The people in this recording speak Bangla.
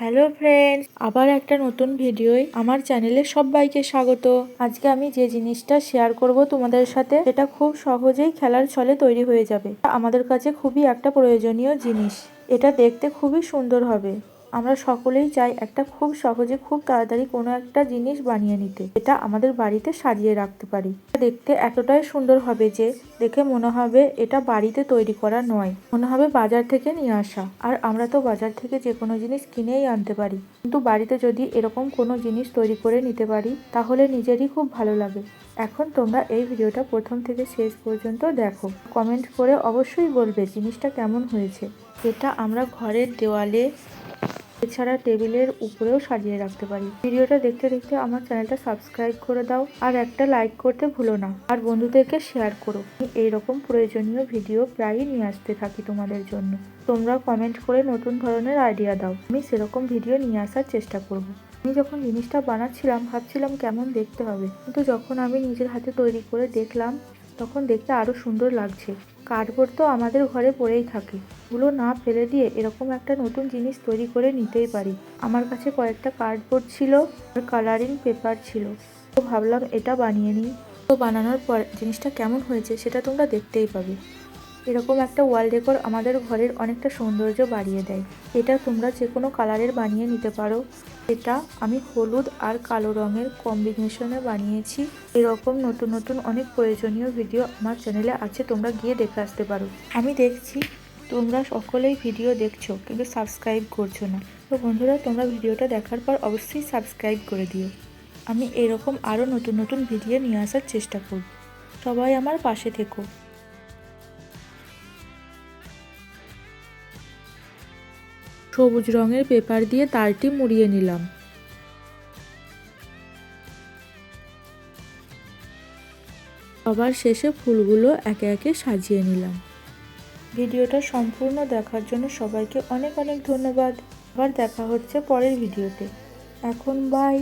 হ্যালো ফ্রেন্ডস, আবার একটা নতুন ভিডিওয় আমার চ্যানেলে সবাইকে স্বাগত। আজকে আমি যে জিনিসটা শেয়ার করব তোমাদের সাথে, এটা খুব সহজেই খেলার ছলে তৈরি হয়ে যাবে। আমাদের কাছে খুবই একটা প্রয়োজনীয় জিনিস। এটা দেখতে খুবই সুন্দর হবে। আমরা সকলেই চাই একটা খুব সহজে খুব তাড়াতাড়ি কোনো একটা জিনিস বানিয়ে নিতে, এটা আমাদের বাড়িতে সাজিয়ে রাখতে পারি। দেখতে এতটাই সুন্দর হবে যে দেখে মনে হবে এটা বাড়িতে তৈরি করা নয়, মনে হবে বাজার থেকে নিয়ে আসা। আর আমরা তো বাজার থেকে যে কোনো জিনিস কিনেই আনতে পারি, কিন্তু বাড়িতে যদি এরকম কোনো জিনিস তৈরি করে নিতে পারি তাহলে নিজেরই খুব ভালো লাগে। এখন তোমরা এই ভিডিওটা প্রথম থেকে শেষ পর্যন্ত দেখো, কমেন্ট করে অবশ্যই বলবে জিনিসটা কেমন হয়েছে। এটা আমরা ঘরের দেওয়ালে, এছাড়া টেবিলের উপরেও সাজিয়ে রাখতে পারি। ভিডিওটা দেখতে দেখতে আমার চ্যানেলটা সাবস্ক্রাইব করে দাও, আর একটা লাইক করতে ভুলো না, আর বন্ধুদেরকে শেয়ার করো। এইরকম প্রয়োজনীয় ভিডিও প্রায়ই নিয়ে আসতে থাকি তোমাদের জন্য। তোমরা কমেন্ট করে নতুন ধরনের আইডিয়া দাও, আমি সেরকম ভিডিও নিয়ে আসার চেষ্টা করব। আমি যখন জিনিসটা বানাচ্ছিলাম ভাবছিলাম কেমন দেখতে হবে, কিন্তু যখন আমি নিজের হাতে তৈরি করে দেখলাম তখন দেখতে আরো সুন্দর লাগছে। কার্ডবোর্ড তো আমাদের ঘরে পড়েই থাকে, এগুলো না ফেলে দিয়ে এরকম একটা নতুন জিনিস তৈরি করে নিতেই পারি। আমার কাছে কয়েকটা কার্ডবোর্ড ছিল আর কালারিং পেপার ছিল, তো ভাবলাম এটা বানিয়ে নিই। তো বানানোর পর জিনিসটা কেমন হয়েছে সেটা তোমরা দেখতেই পাবে। এরকম একটা ওয়াল ডেকোর আমাদের ঘরের অনেকটা সৌন্দর্য বাড়িয়ে দেয়। এটা তোমরা যে কোনো কালারের বানিয়ে নিতে পারো। এটা আমি হলুদ আর কালো রঙের কম্বিনেশনে বানিয়েছি। এরকম নতুন নতুন অনেক প্রয়োজনীয় ভিডিও আমার চ্যানেলে আছে, তোমরা গিয়ে দেখে আসতে পারো। আমি দেখছি তোমরা সকলেই ভিডিও দেখছো কিন্তু সাবস্ক্রাইব করছো না। তো বন্ধুরা, তোমরা ভিডিওটা দেখার পর অবশ্যই সাবস্ক্রাইব করে দিও। আমি এরকম আরও নতুন নতুন ভিডিও নিয়ে আসার চেষ্টা করব। সবাই আমার পাশে থেকো। সবুজ রঙের পেপার দিয়ে তারটি মুড়িয়ে নিলাম। সবার শেষে ফুলগুলো একে একে সাজিয়ে নিলাম। ভিডিওটা সম্পূর্ণ দেখার জন্য সবাইকে অনেক অনেক ধন্যবাদ। আবার দেখা হচ্ছে পরের ভিডিওতে। এখন বাই।